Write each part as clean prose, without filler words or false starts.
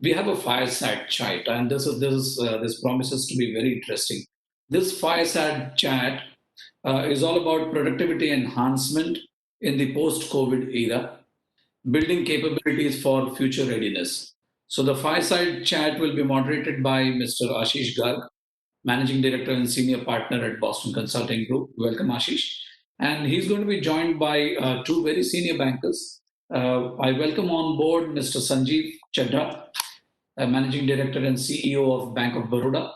we have a fireside chat, and this promises to be very interesting. This fireside chat is all about productivity enhancement in the post-COVID era, building capabilities for future readiness. So the fireside chat will be moderated by Mr. Ashish Garg, Managing Director and Senior Partner at Boston Consulting Group. Welcome, Ashish. And he's going to be joined by two very senior bankers. I welcome on board Mr. Sanjeev Chadha, Managing Director and CEO of Bank of Baroda,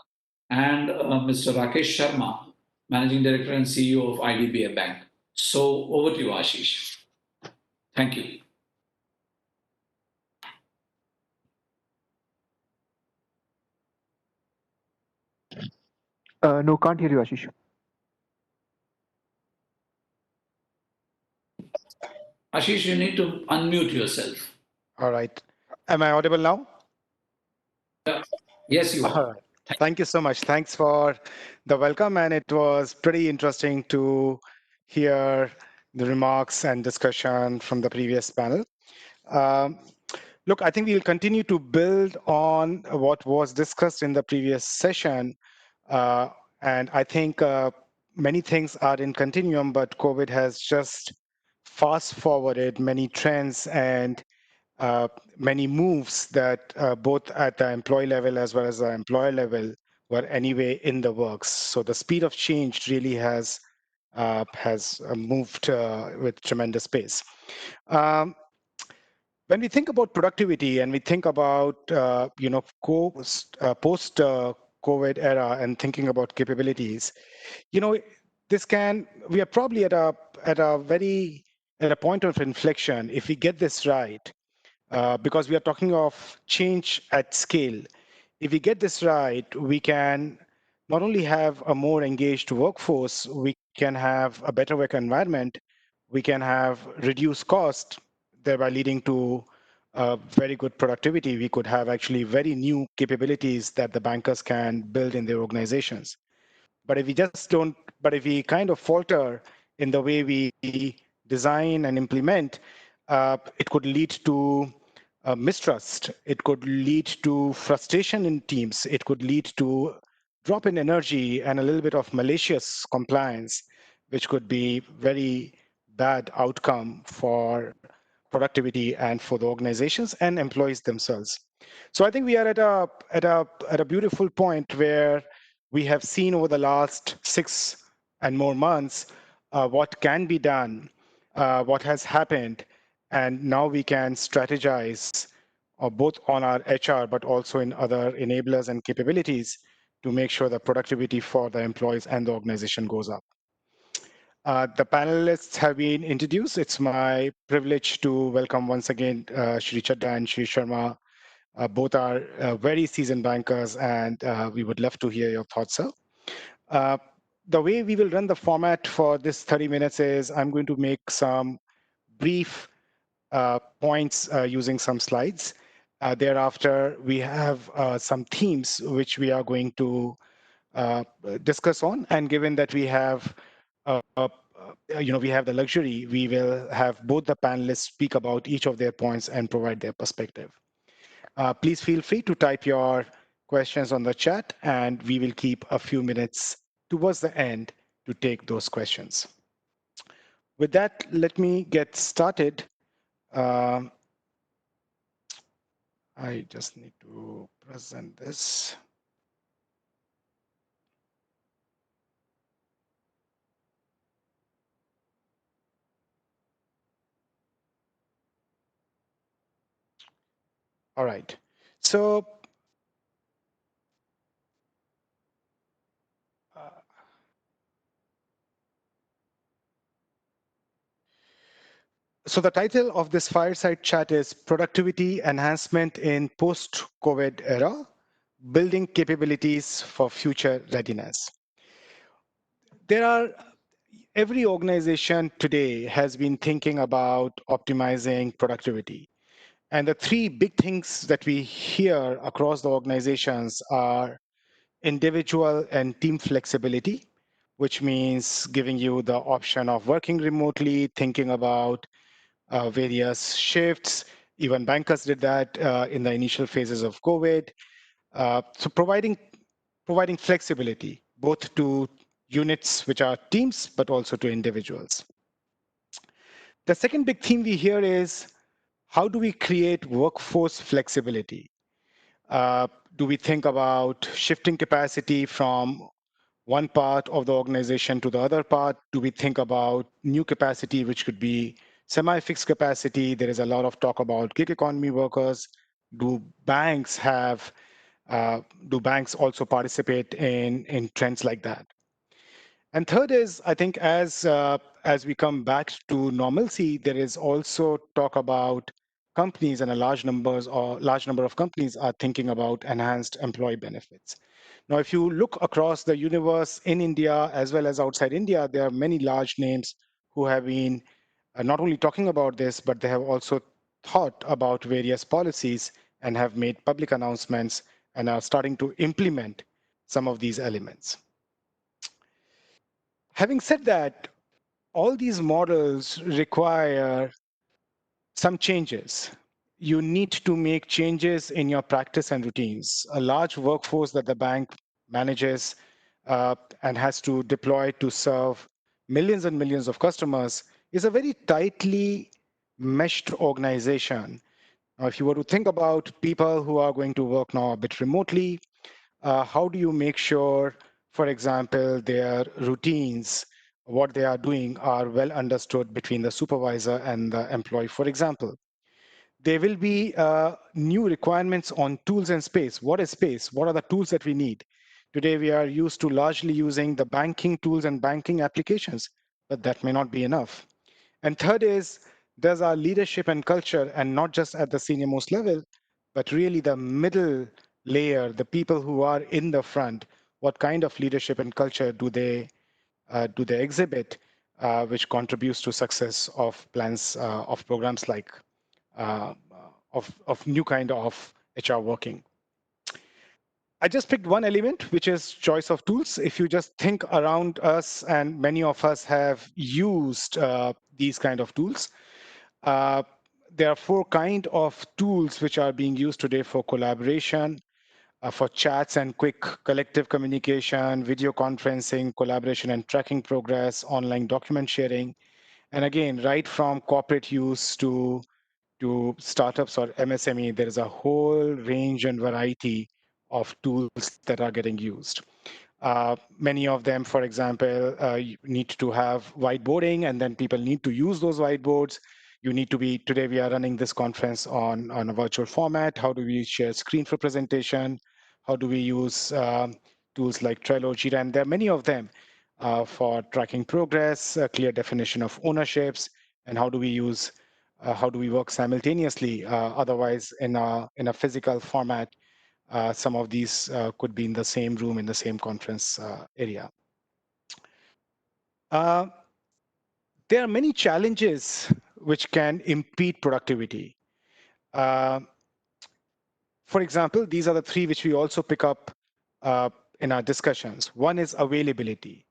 and Mr. Rakesh Sharma, Managing Director and CEO of IDBI Bank. So over to you, Ashish. Thank you. No, can't hear you, Ashish. Ashish, you need to unmute yourself. All right. Am I audible now? Yes, you All are. right. Thank you so much. Thanks for the welcome. And it was pretty interesting to hear the remarks and discussion from the previous panel. Um, Look, I think we'll continue to build on what was discussed in the previous session. Uh, and I think many things are in continuum, but COVID has just fast forwarded many trends and uh, many moves that both at the employee level as well as the employer level were anyway in the works. So the speed of change really has moved with tremendous pace. Um, when we think about productivity and we think about post COVID era and thinking about capabilities, you know, we are probably at a point of inflection if we get this right, because we are talking of change at scale. If we get this right, we can not only have a more engaged workforce, we can have a better work environment, we can have reduced cost, thereby leading to very good productivity. We could have actually very new capabilities that the bankers can build in their organizations. But if we kind of falter in the way we design and implement, it could lead to mistrust. It could lead to frustration in teams. It could lead to drop in energy and a little bit of malicious compliance, which could be very bad outcome for productivity and for the organizations and employees themselves. So I think we are at a beautiful point where we have seen over the last 6 and more months what can be done, what has happened, and now we can strategize both on our HR but also in other enablers and capabilities to make sure the productivity for the employees and the organization goes up. The panelists have been introduced. It's my privilege to welcome once again Shri Chadda and Shri Sharma. Both are very seasoned bankers, and we would love to hear your thoughts, sir. Uh, the way we will run the format for this 30 minutes is I'm going to make some brief points using some slides. Thereafter, we have some themes which we are going to discuss on. And given that we have we have the luxury, we will have both the panelists speak about each of their points and provide their perspective. Please feel free to type your questions on the chat, and we will keep a few minutes towards the end to take those questions. With that, let me get started. I just need to present this. All right. So So the title of this fireside chat is Productivity Enhancement in Post-COVID Era, Building Capabilities for Future Readiness. Every organization today has been thinking about optimizing productivity. And the three big things that we hear across the organizations are individual and team flexibility, which means giving you the option of working remotely, thinking about various shifts, Even bankers did that in the initial phases of COVID. So providing flexibility both to units, which are teams, but also to individuals. The second big theme we hear is how do we create workforce flexibility? Uh, do we think about shifting capacity from one part of the organization to the other part? Do we think about new capacity, which could be semi-fixed capacity? There is a lot of talk about gig economy workers. Do banks have? Do banks also participate in trends like that? And third is, I think, as we come back to normalcy, there is also talk about companies, and a large number of companies are thinking about enhanced employee benefits. Now, if you look across the universe in India as well as outside India, there are many large names who have been not only talking about this, but they have also thought about various policies and have made public announcements and are starting to implement some of these elements. Having said that, all these models require some changes. You need to make changes in your practice and routines. A large workforce that the bank manages and has to deploy to serve millions and millions of customers is a very tightly meshed organization. Now, if you were to think about people who are going to work now a bit remotely, how do you make sure, for example, their routines, what they are doing, are well understood between the supervisor and the employee? For example, there will be new requirements on tools and space. What is space? What are the tools that we need? Today, we are used to largely using the banking tools and banking applications, but that may not be enough. And third is, does our leadership and culture, and not just at the senior most level, but really the middle layer, the people who are in the front, what kind of leadership and culture do they exhibit, which contributes to success of plans of programs like of new kind of HR working. I just picked one element, which is choice of tools. If you just think around us, and many of us have used these kind of tools, uh, there are four kind of tools which are being used today for collaboration, for chats and quick collective communication, video conferencing, collaboration and tracking progress, online document sharing. And again, right from corporate use to startups or MSME, there is a whole range and variety of tools that are getting used. Many of them, for example, you need to have whiteboarding, and then people need to use those whiteboards. You need to be, today we are running this conference on a virtual format. How do we share screen for presentation? How do we use tools like Trello, Jira? And there are many of them for tracking progress, a clear definition of ownerships, and how do we work simultaneously? Otherwise, in a physical format, some of these could be in the same room, in the same conference area. Uh, there are many challenges which can impede productivity. Uh, for example, these are the three which we also pick up uh, in our discussions. One is availability.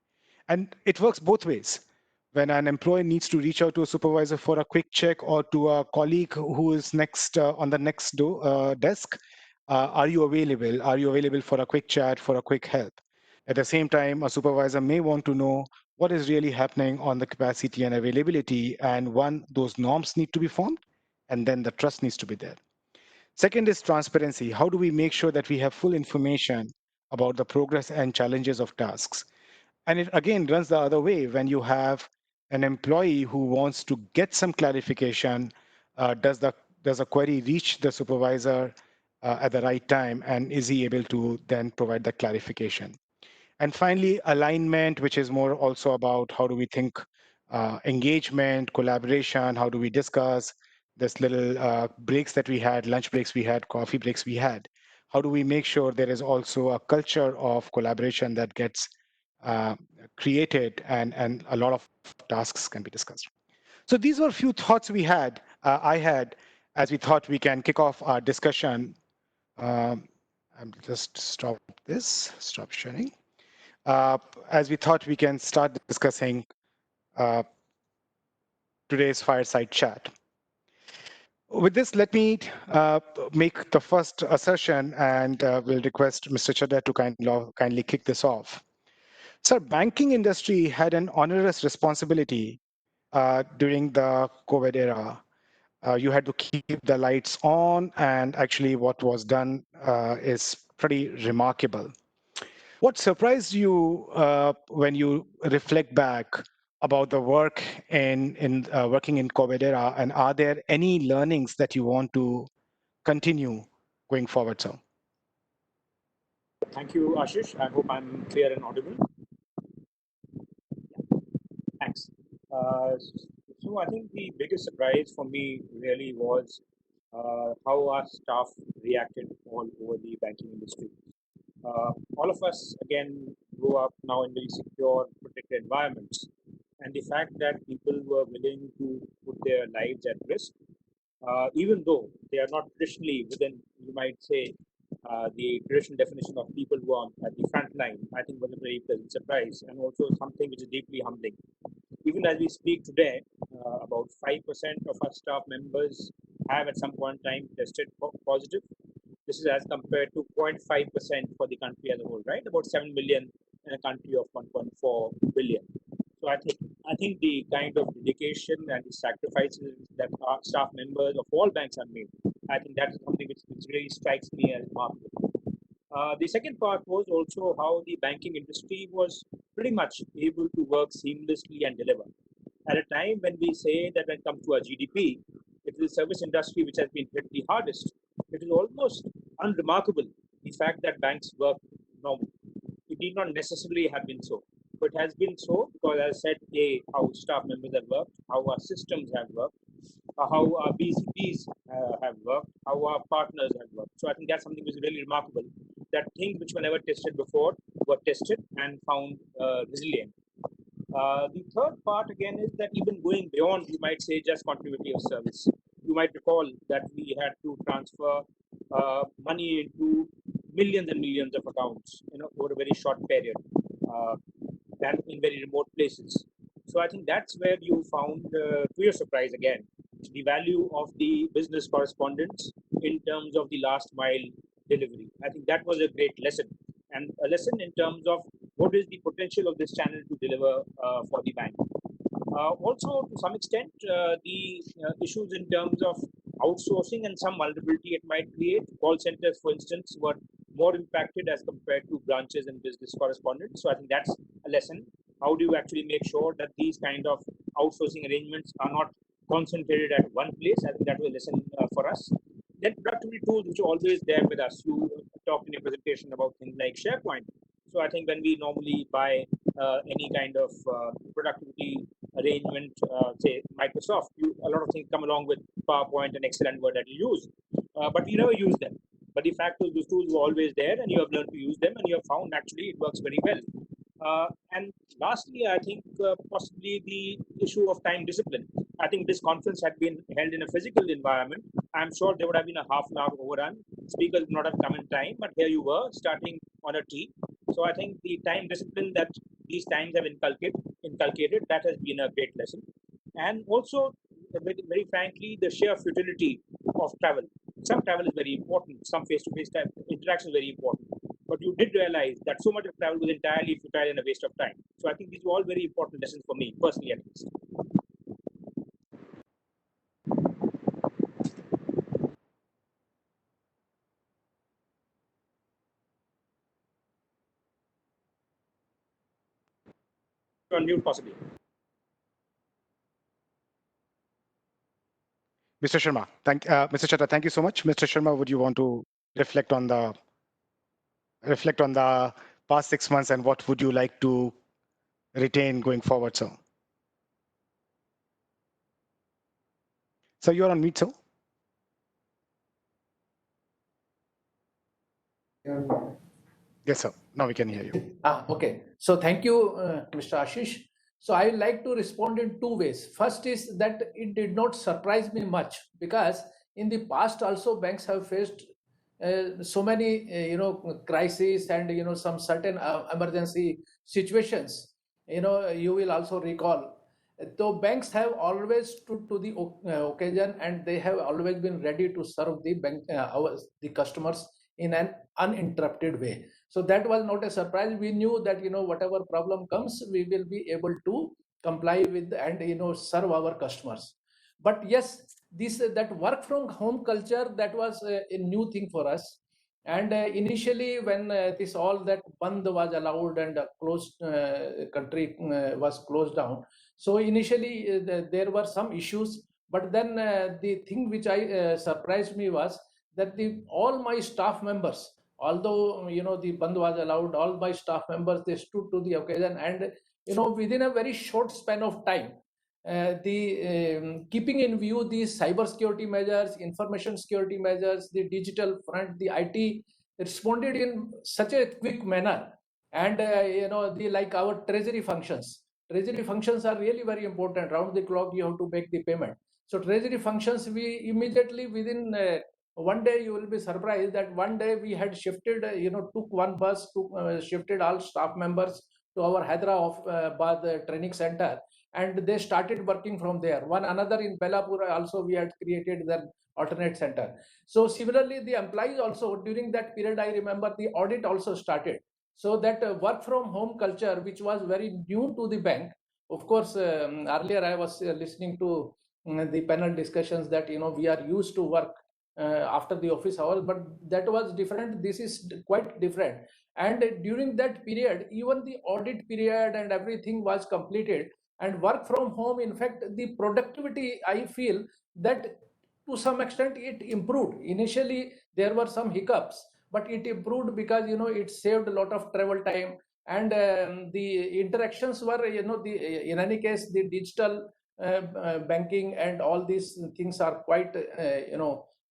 And it works both ways. When an employee needs to reach out to a supervisor for a quick check, or to a colleague who is next on the next desk, are you available? Are you available for a quick chat, for a quick help? At the same time, a supervisor may want to know what is really happening on the capacity and availability. And one, those norms need to be formed, and then the trust needs to be there. Second is transparency. How do we make sure that we have full information about the progress and challenges of tasks? And it again runs the other way. When you have an employee who wants to get some clarification, does a query reach the supervisor at the right time, and is he able to then provide that clarification? And finally, alignment, which is more also about how do we think engagement, collaboration, how do we discuss this little breaks that we had, lunch breaks we had, coffee breaks we had. How do we make sure there is also a culture of collaboration that gets uh, created, and a lot of tasks can be discussed. So these were a few thoughts I had, as we thought we can kick off our discussion. Um, I'll just stop sharing. As we thought we can start discussing uh, today's fireside chat. With this, let me make the first assertion, and will request Mr. Chadha to kindly kick this off. Sir, banking industry had an onerous responsibility during the COVID era. You had to keep the lights on, and actually what was done is pretty remarkable. What surprised you when you reflect back about the work in working in COVID era, and are there any learnings that you want to continue going forward, sir? Thank you, Ashish. I hope I'm clear and audible. Thanks. Uh, so I think the biggest surprise for me really was how our staff reacted all over the banking industry. All of us again grew up now in very secure, protected environments, and the fact that people were willing to put their lives at risk, even though they are not traditionally within, you might say, the traditional definition of people who are at the front line, I think was a very pleasant surprise and also something which is deeply humbling. Even as we speak today, about 5% of our staff members have at some point in time tested positive. This is as compared to 0.5% for the country as a whole, right? About 7 million in a country of 1.4 billion. So I think the kind of dedication and the sacrifices that our staff members of all banks have made, I think that is something which really strikes me as remarkable. The second part was also how the banking industry was pretty much able to work seamlessly and deliver. At a time when we say that when it comes to our GDP, it is the service industry which has been hit the hardest. It is almost unremarkable the fact that banks work normally. It need not necessarily have been so, but it has been so because, as I said, how staff members have worked, how our systems have worked, how our BCPs have worked, how our partners have worked. So I think that's something which is really remarkable. That things which were never tested before were tested and found resilient. The third part again is that even going beyond, you might say, just continuity of service. You might recall that we had to transfer money into millions and millions of accounts, over a very short period, uh, and in very remote places. So I think that's where you found, to your surprise again, the value of the business correspondence in terms of the last mile delivery. I think that was a great lesson, and a lesson in terms of what is the potential of this channel to deliver for the bank. Also, to some extent, the issues in terms of outsourcing and some vulnerability it might create. Call centers, for instance, were more impacted as compared to branches and business correspondents. So I think that's a lesson. How do you actually make sure that these kind of outsourcing arrangements are not concentrated at one place? I think that was a lesson for us. Then productivity tools, which are always there with us. You talked in your presentation about things like SharePoint. So I think when we normally buy any kind of productivity arrangement, say Microsoft, a lot of things come along with PowerPoint and Excel and Word that you use, but you never use them. But the fact is, those tools were always there, and you have learned to use them, and you have found actually it works very well. And lastly, I think possibly the issue of time discipline. I think this conference had been held in a physical environment. I'm sure there would have been a half an hour overrun. Speakers would not have come in time, but here you were starting on a tee. So I think the time discipline that these times have inculcated, that has been a great lesson. And also, very frankly, the sheer futility of travel. Some travel is very important. Some face-to-face interaction is very important. But you did realize that so much of travel was entirely futile and a waste of time. So I think these were all very important lessons for me, personally at least. On mute, possibly. Mr. Sharma, Mr. Chadha, thank you so much. Mr. Sharma, would you want to reflect on the past 6 months, and what would you like to retain going forward, sir? So you're on mute, sir. Yes, sir. Now we can hear you. Okay. So thank you, Mr. Ashish. So I would like to respond in two ways. First is that it did not surprise me much because in the past also banks have faced so many crises and some certain emergency situations. You will also recall, So banks have always stood to the occasion, and they have always been ready to serve the the customers in an uninterrupted way. So that was not a surprise. We knew that whatever problem comes, we will be able to comply with and serve our customers. But yes, this that work from home culture, that was a new thing for us. And initially, when this all that band was allowed and closed country was closed down, so initially there were some issues. But then the thing which I surprised me was that the all my staff members, although the band was allowed, all my staff members, they stood to the occasion. And within a very short span of time, the keeping in view these cyber security measures, information security measures, the digital front, the IT responded in such a quick manner. And the like our treasury functions are really very important. Round the clock you have to make the payment. So treasury functions, we immediately within one day, you will be surprised that one day we had shifted, took one bus, shifted all staff members to our Hyderabad training center, and they started working from there. One another in Belapur also we had created the alternate center. So similarly, the employees also during that period, I remember the audit also started. So that work from home culture, which was very new to the bank. Of course, earlier I was listening to the panel discussions that we are used to work after the office hours, but that was different. This is quite different. And during that period, even the audit period and everything was completed, and work from home, in fact, the productivity, I feel that to some extent it improved. Initially there were some hiccups, but it improved because it saved a lot of travel time. And the interactions were, in any case, the digital banking and all these things are quite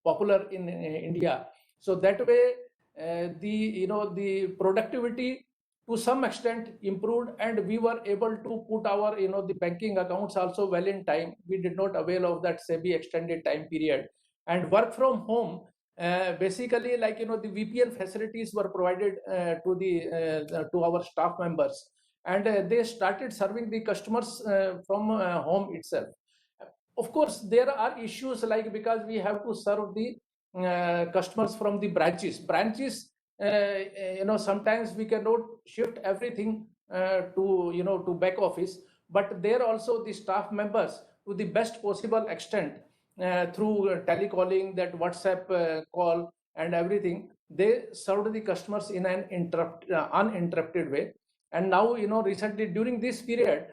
popular in India. So that way, the productivity to some extent improved, and we were able to put our the banking accounts also well in time. We did not avail of that SEBI extended time period. And work from home, basically, like the VPN facilities were provided to our staff members, and they started serving the customers from home itself. Of course, there are issues, like because we have to serve the customers from the branches. Sometimes we cannot shift everything to back office, but there also the staff members, to the best possible extent, through telecalling, that WhatsApp call and everything, they served the customers in an uninterrupted way. And now, recently during this period,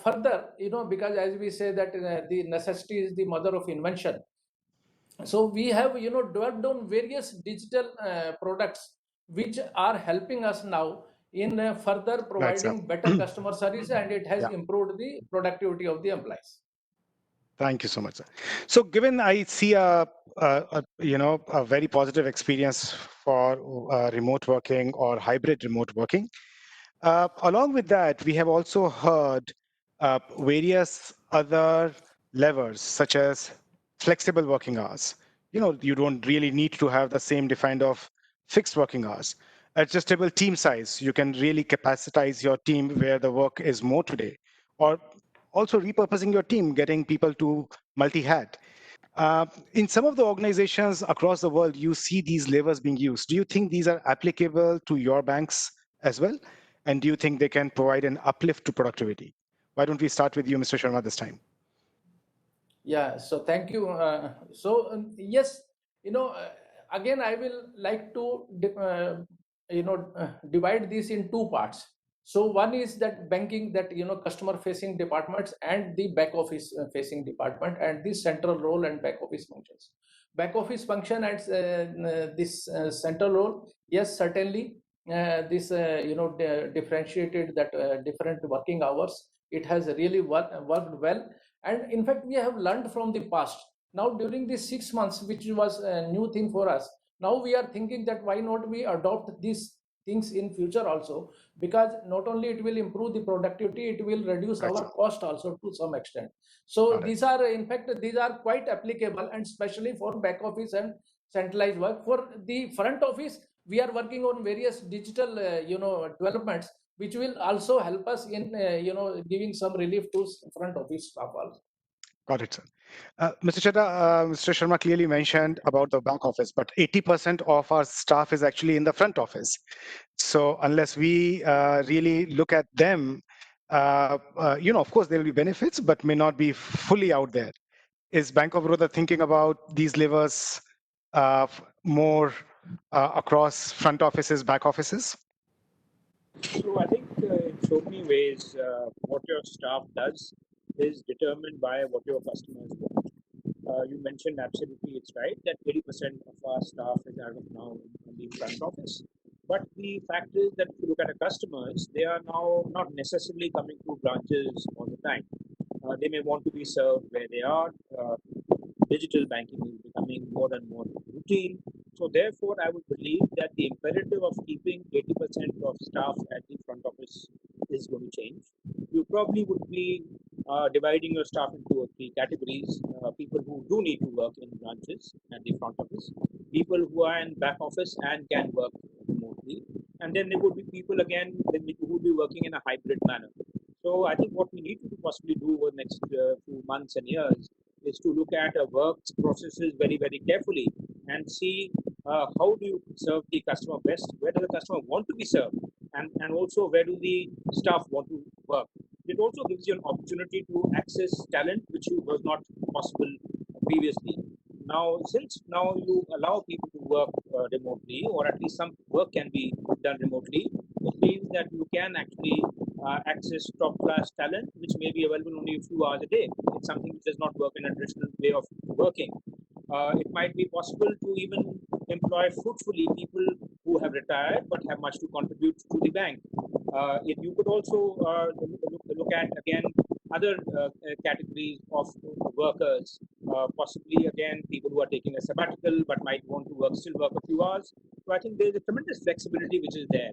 further, because as we say that the necessity is the mother of invention. So we have developed on various digital products which are helping us now in further Right, sir. providing better customer service, and it has Yeah. improved the productivity of the employees. Thank you so much, sir. So, given I see a very positive experience for remote working or hybrid remote working, along with that, we have also heard various other levers, such as flexible working hours. You don't really need to have the same defined of fixed working hours. Adjustable team size. You can really capacitize your team where the work is more today, or also repurposing your team, getting people to multi-hat. In some of the organizations across the world, you see these levers being used. Do you think these are applicable to your banks as well? And do you think they can provide an uplift to productivity? Why don't we start with you, Mr. Sharma, this time? Yeah, so thank you. Yes, again, I will like to divide this in two parts. So one is that banking, that customer facing departments, and the back office facing department, and the central role and back office functions. Back office function and this central role, yes, certainly. This differentiated that different working hours. It has really worked well, and in fact, we have learned from the past. Now, during these 6 months, which was a new thing for us, now we are thinking that why not we adopt these things in future also, because not only it will improve the productivity, it will reduce Right, our sir. cost also to some extent. So Got it. these are, in fact, these are quite applicable, and especially for back office and centralized work. For the front office, we are working on various digital developments, which will also help us in giving some relief to front office staff also. Got it, sir. Mr. Chadha, Mr. Sharma clearly mentioned about the back office, but 80% of our staff is actually in the front office. So unless we really look at them, of course, there will be benefits, but may not be fully out there. Is Bank of Baroda thinking about these levers more across front offices, back offices? So I think in so many ways, what your staff does is determined by what your customers want. You mentioned absolutely, it's right that 80% of our staff is as of now in the front office. But the fact is that if you look at our customers, they are now not necessarily coming to branches all the time. They may want to be served where they are. Digital banking is becoming more and more routine. So therefore, I would believe that the imperative of keeping 80% of staff at the front office is going to change. You probably would be dividing your staff into 3 categories. People who do need to work in branches at the front office, people who are in back office and can work remotely, and then there would be people again who would be working in a hybrid manner. So I think what we need to possibly do over the next few months and years is to look at our work processes very, very carefully and see how do you serve the customer best, where does the customer want to be served, and also where do the staff want to work. It also gives you an opportunity to access talent which was not possible previously. Now, since now you allow people to work remotely, or at least some work can be done remotely, it means that you can actually access top class talent, which may be available only a few hours a day. It's something which does not work in a traditional way of working. It might be possible to even employ fruitfully people who have retired but have much to contribute to the bank. If you could also look at again other categories of workers, possibly again people who are taking a sabbatical but might want to still work a few hours. So I think there is a tremendous flexibility which is there.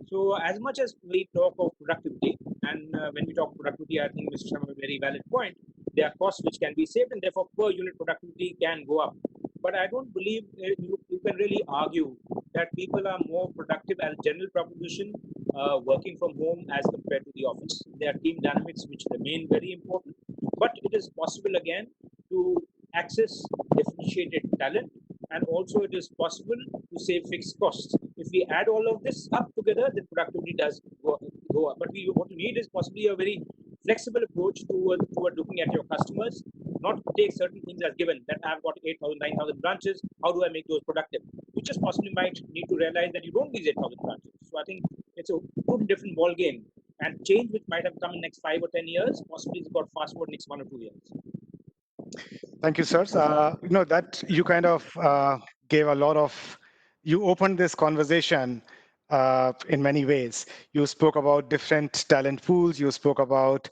So as much as we talk of productivity, and when we talk productivity, I think Mr. Sharma made a very valid point. There are costs which can be saved, and therefore per unit productivity can go up. But I don't believe you can really argue that people are more productive as a general proposition working from home as compared to the office. There are team dynamics which remain very important, but it is possible again to access differentiated talent, and also it is possible to save fixed costs. If we add all of this up together, then productivity does go up. But what you need is possibly a very flexible approach toward looking at your customers, not take certain things as given that I've got 8,000, 9,000 branches. How do I make those productive? You just possibly might need to realize that you don't need 8,000 branches. So I think it's a totally different ball game. And change which might have come in next 5 or 10 years, possibly it's got fast forward next 1 or 2 years. Thank you, sirs. That you kind of gave a lot of, you opened this conversation in many ways. You spoke about different talent pools. You spoke about,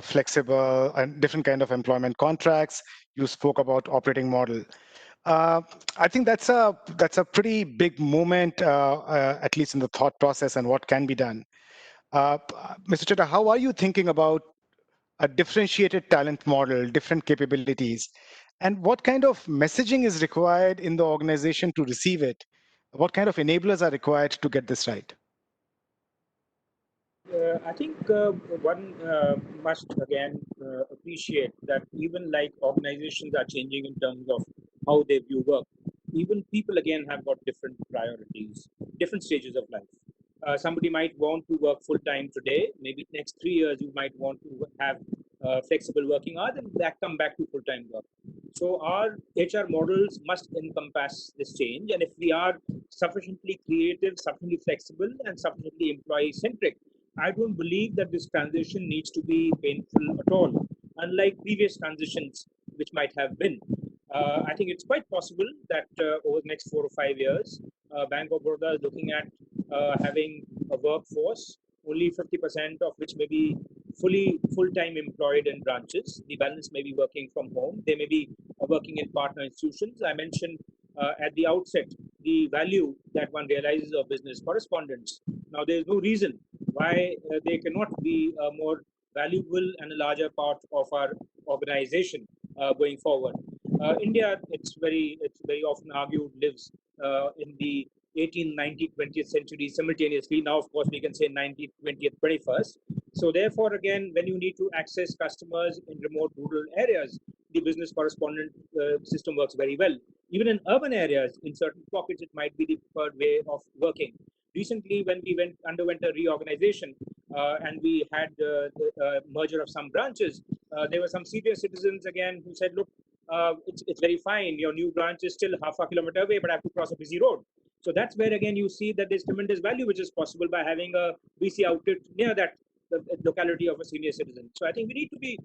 flexible and different kind of employment contracts. You spoke about operating model. I think that's a pretty big moment, at least in the thought process and what can be done. Mr. Chetta, how are you thinking about a differentiated talent model, different capabilities, and what kind of messaging is required in the organization to receive it? What kind of enablers are required to get this right? I think one must again appreciate that even like organizations are changing in terms of how they view work, even people again have got different priorities, different stages of life. Somebody might want to work full time today, maybe next 3 years you might want to have flexible working hours and that come back to full time work. So our HR models must encompass this change, and if we are sufficiently creative, sufficiently flexible, and sufficiently employee centric, I don't believe that this transition needs to be painful at all, unlike previous transitions which might have been. I think it's quite possible that over the next 4 or 5 years, Bank of Baroda is looking at having a workforce, only 50% of which may be full-time employed in branches. The balance may be working from home. They may be working in partner institutions. I mentioned at the outset the value that one realizes of business correspondence. Now, there is no reason why they cannot be a more valuable and a larger part of our organization going forward. India, it's very often argued, lives in the 18th, 19th, 20th century simultaneously. Now, of course, we can say 19th, 20th, 21st. So therefore, again, when you need to access customers in remote rural areas, the business correspondent system works very well. Even in urban areas, in certain pockets, it might be the preferred way of working. Recently, when we underwent a reorganization and we had the merger of some branches, there were some senior citizens again who said, look, it's very fine. Your new branch is still half a kilometer away, but I have to cross a busy road. So that's where again you see that there's tremendous value which is possible by having a VC outlet near that the locality of a senior citizen. So I think we need to be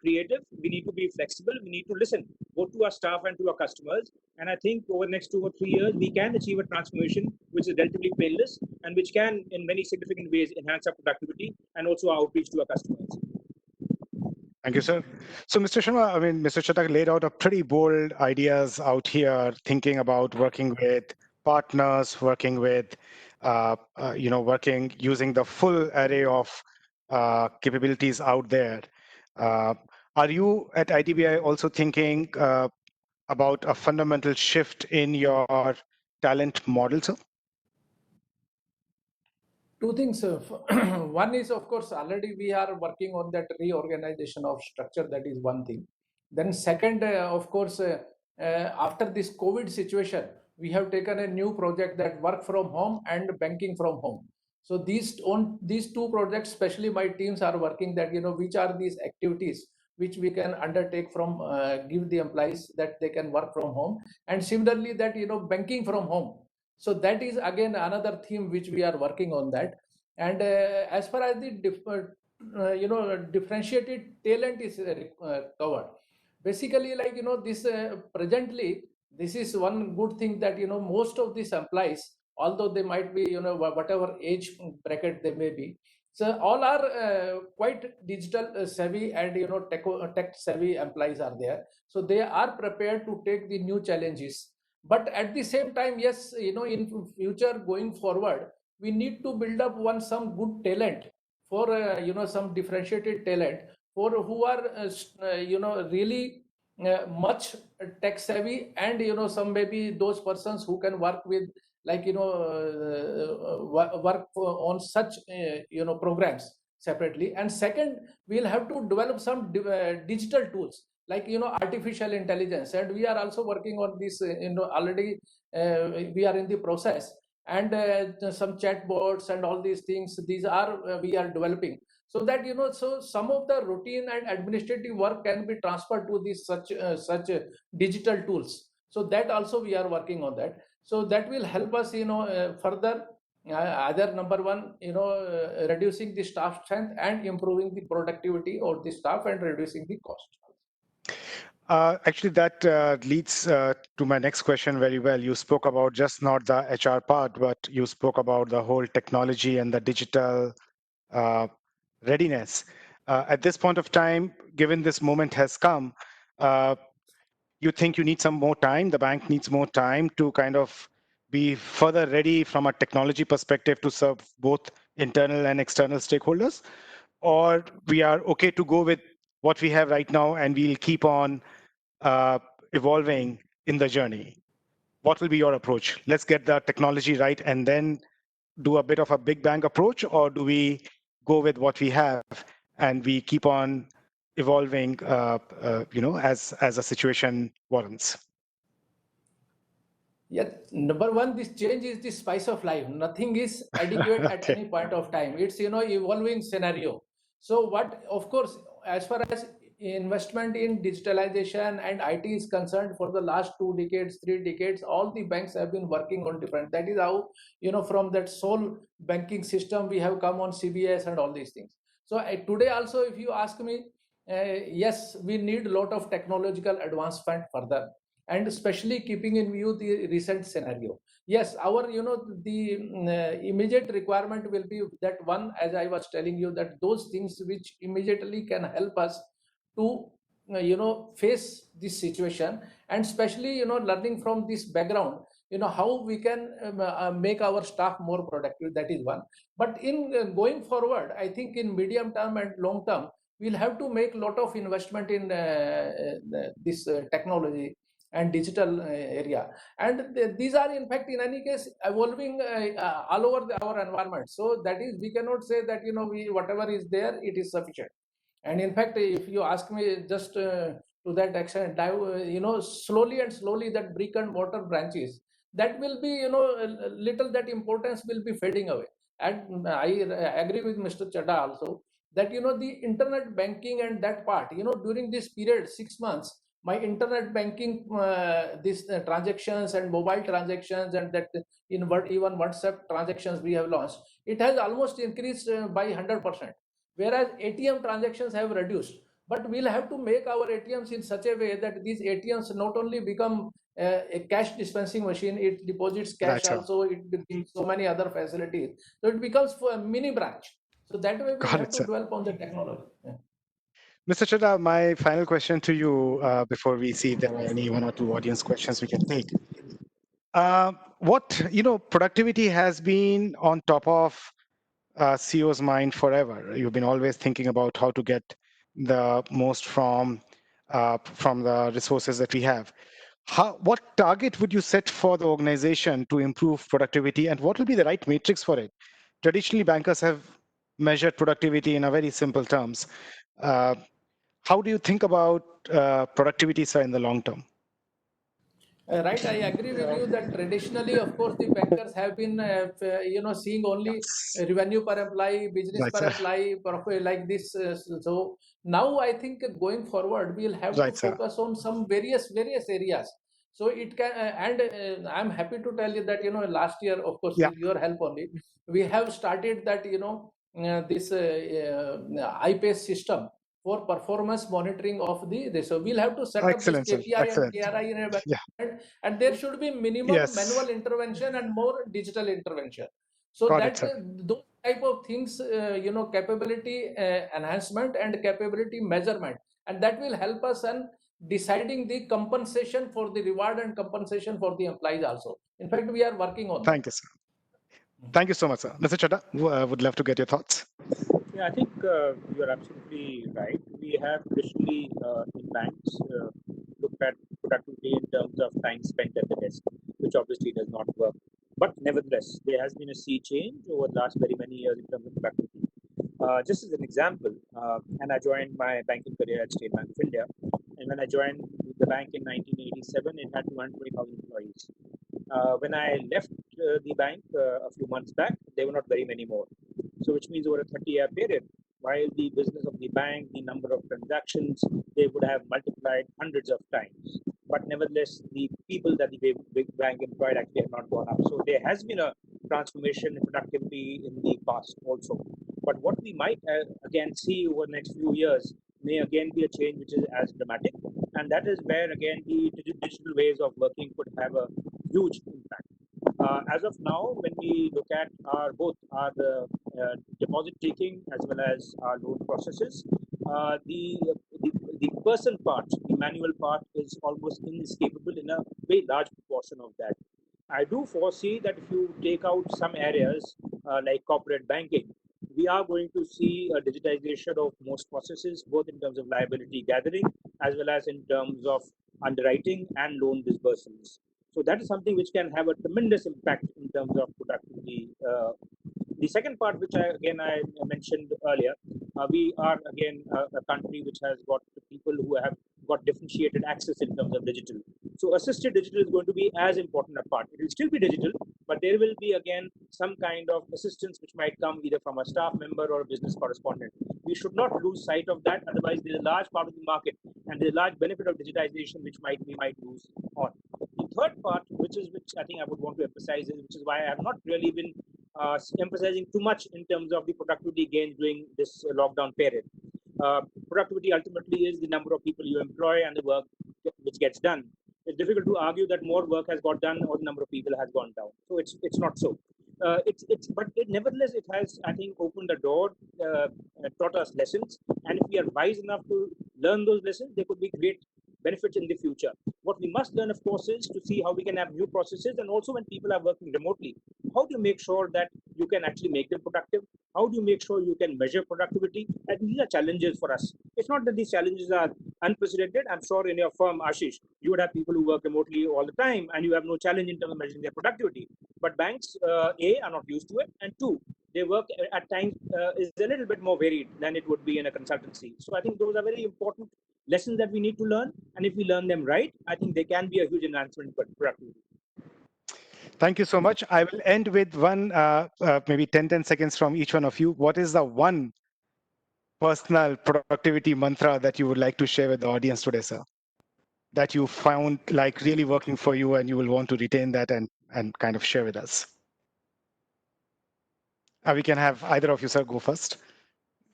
creative, we need to be flexible, we need to listen both to our staff and to our customers. And I think over the next 2 or 3 years, we can achieve a transformation which is relatively painless and which can, in many significant ways, enhance our productivity and also our outreach to our customers. Thank you, sir. So, Mr. Sharma, I mean, Mr. Chatak laid out a pretty bold ideas out here, thinking about working with partners, working with, working using the full array of capabilities out there. Uh, are you at IDBI also thinking about a fundamental shift in your talent model, sir? Two things. One is, of course, already we are working on that reorganization of structure. That is one thing. Then, second, of course, after this COVID situation, we have taken a new project that work from home and banking from home. So these two projects, especially my teams are working that which are these activities which we can undertake from give the employees that they can work from home, and similarly that banking from home. So that is again another theme which we are working on that. And as far as the differentiated talent is covered, basically, like this presently, this is one good thing that most of these employees, although they might be whatever age bracket they may be, so all are quite digital savvy and tech savvy employees are there, so they are prepared to take the new challenges. But at the same time, yes, in future going forward, we need to build up some good talent for some differentiated talent for who are really much tech savvy, and some maybe those persons who can work with, like work on such programs separately. And second, we'll have to develop some digital tools like artificial intelligence, and we are also working on this already. We are in the process, and some chatbots and all these things, these are we are developing, so that so some of the routine and administrative work can be transferred to these such digital tools. So that also we are working on that, so that will help us further either number one, reducing the staff strength and improving the productivity of the staff and reducing the cost. Actually, that leads to my next question very well. You spoke about just not the HR part, but you spoke about the whole technology and the digital uh, readiness. At this point of time, given this moment has come, uh, you think you need some more time, the bank needs more time to kind of be further ready from a technology perspective to serve both internal and external stakeholders? Or we are okay to go with what we have right now and we'll keep on uh, evolving in the journey? What will be your approach? Let's get the technology right and then do a bit of a big bang approach, or do we go with what we have and we keep on evolving, as a situation warrants? Yeah, number one, this change is the spice of life. Nothing is adequate at Okay. any point of time. It's evolving scenario. So what, of course, as far as investment in digitalization and IT is concerned, for the last 2 decades, 3 decades, all the banks have been working on different. That is how from that sole banking system we have come on CBS and all these things. So today also, if you ask me, yes, we need a lot of technological advancement further, and especially keeping in view the recent scenario. Yes, our the immediate requirement will be that one, as I was telling you, that those things which immediately can help us to face this situation, and especially learning from this background, how we can make our staff more productive. That is one. But in going forward, I think in medium term and long term, we'll have to make a lot of investment in this technology, and digital area. And these are in fact in any case evolving all over our environment. So that is, we cannot say that we whatever is there it is sufficient. And in fact, if you ask me, just to that extent, slowly and slowly that brick and mortar branches, that will be, a little, that importance will be fading away. And I agree with Mr. Chadha also that the internet banking and that part, during this period 6 months, my internet banking, these transactions and mobile transactions, and that even WhatsApp transactions we have launched, it has almost increased by 100%, whereas ATM transactions have reduced. But we'll have to make our ATMs in such a way that these ATMs not only become a cash dispensing machine, it deposits cash Right, sir. also, it gives so many other facilities. So it becomes for a mini branch. So that way we'll Got have it, to sir. develop on the technology. Yeah. Mr. Chadha, my final question to you before we see if there are any one or two audience questions we can take. Productivity has been on top of CEO's mind forever. You've been always thinking about how to get the most from the resources that we have. What target would you set for the organization to improve productivity, and what will be the right matrix for it? Traditionally, bankers have measured productivity in a very simple terms. Uh, how do you think about productivity, sir, in the long term? Right, I agree with you that traditionally, of course, the bankers have been, seeing only revenue per employee, business Right, per sir. employee, profit like this. So now I think going forward, we'll have to Right, sir. focus on some various areas. So it can, and I'm happy to tell you that last year, of course, Yeah, with your help only, we have started that this iPace system for performance monitoring of the this. So we'll have to set up this excellent, sir. KPI and Excellent. KRI in a, Yeah. and there should be minimum Yes. manual intervention and more digital intervention, so Got it, that sir. those type of things, capability enhancement and capability measurement, and that will help us in deciding the compensation for the reward and compensation for the employees also. In fact, we are working on that. Thank you, sir. Thank you so much, sir. Mr. Chadha, would love to get your thoughts. Yeah, I think you're absolutely right. We have traditionally in banks looked at productivity in terms of time spent at the desk, which obviously does not work. But nevertheless, there has been a sea change over the last very many years in terms of productivity. Just as an example, and I joined my banking career at State Bank of India. And when I joined the bank in 1987, it had 220,000 employees. When I left the bank a few months back, there were not very many more. So, which means over a 30-year period, while the business of the bank, the number of transactions, they would have multiplied hundreds of times. But nevertheless, the people that the big bank employed actually have not gone up. So there has been a transformation in productivity in the past also. But what we might again see over the next few years may again be a change which is as dramatic. And that is where again the digital ways of working could have a huge impact. As of now, when we look at both our deposit taking as well as our loan processes, the person part, the manual part, is almost inescapable in a very large proportion of that. I do foresee that if you take out some areas like corporate banking, we are going to see a digitization of most processes, both in terms of liability gathering as well as in terms of underwriting and loan disbursements. So that is something which can have a tremendous impact in terms of productivity. The second part, which I mentioned earlier, we are again a country which has got people who have got differentiated access in terms of digital. So assisted digital is going to be as important a part. It will still be digital, but there will be again some kind of assistance which might come either from a staff member or a business correspondent. We should not lose sight of that. Otherwise, there's a large part of the market and there's a large benefit of digitization which we might lose on. The third part, which I think I would want to emphasize, which is why I have not really been emphasizing too much in terms of the productivity gains during this lockdown period. Productivity ultimately is the number of people you employ and the work which gets done. It's difficult to argue that more work has got done or the number of people has gone down. So it's not so. But nevertheless it has, I think, opened the door, taught us lessons, and if we are wise enough to learn those lessons, there could be great benefits in the future. What we must learn, of course, is to see how we can have new processes, and also when people are working remotely, how do you make sure that you can actually make them productive? How do you make sure you can measure productivity? And these are challenges for us. It's not that these challenges are unprecedented. I'm sure in your firm, Ashish, you would have people who work remotely all the time, and you have no challenge in terms of measuring their productivity. But banks, A, are not used to it, and two, their work at times is a little bit more varied than it would be in a consultancy. So I think those are very important lessons that we need to learn, and if we learn them right, I think they can be a huge enhancement in productivity. Thank you so much. I will end with one, maybe 10 seconds from each one of you. What is the one personal productivity mantra that you would like to share with the audience today, sir? That you found like really working for you and you will want to retain that and kind of share with us? We can have either of you, sir, go first.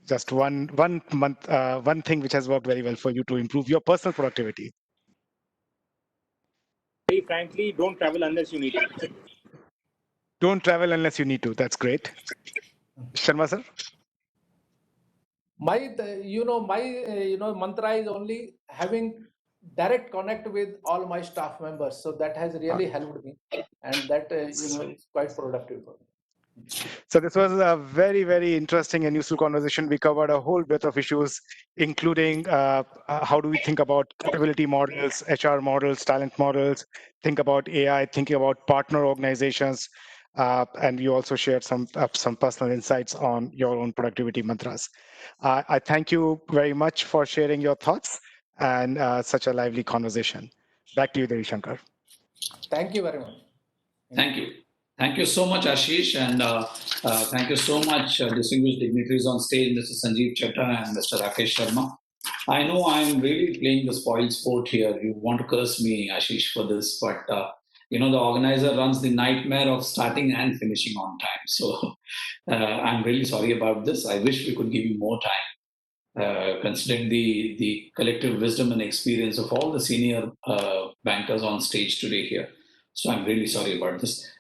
Just one thing which has worked very well for you to improve your personal productivity. Very frankly, don't travel unless you need to. Don't travel unless you need to. That's great. Sharma, sir? My mantra is only having direct connect with all my staff members. So that has really helped me, and that is quite productive for me. So this was a very, very interesting and useful conversation. We covered a whole breadth of issues, including how do we think about capability models, HR models, talent models, think about AI, thinking about partner organizations, and you also shared some personal insights on your own productivity mantras. I thank you very much for sharing your thoughts and such a lively conversation. Back to you, Devi Shankar. Thank you very much. Thank you. Thank you so much, Ashish, and thank you so much, distinguished dignitaries on stage, Mr. Sanjeev Chetta and Mr. Rakesh Sharma. I know I'm really playing the spoil sport here. You want to curse me, Ashish, for this, but the organizer runs the nightmare of starting and finishing on time. So I'm really sorry about this. I wish we could give you more time, considering the collective wisdom and experience of all the senior bankers on stage today here. So I'm really sorry about this.